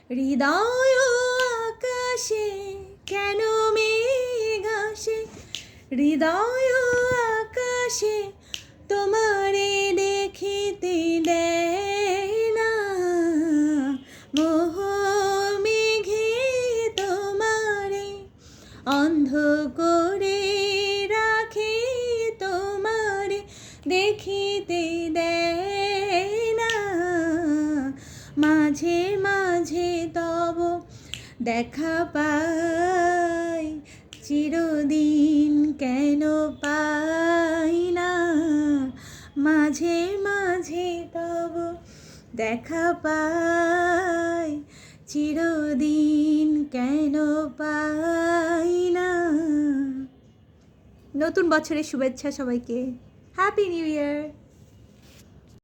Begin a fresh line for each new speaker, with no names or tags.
হৃদয় আকাশে কেন মেঘ আসে, হৃদয় আকাশে তোমারে দেখিতে দেয় না, মোহ মেঘে তোমারে অন্ধ করে রাখে, তোমারে দেখিতে দেয় না, মাঝে মাঝে তব দেখা পাই, চিরদিন কেন পাই না, মাঝে মাঝে তব দেখা পাই, চিরদিন কেন পাই না। নতুন বছরের শুভেচ্ছা সবাইকে, হ্যাপি নিউ ইয়ার।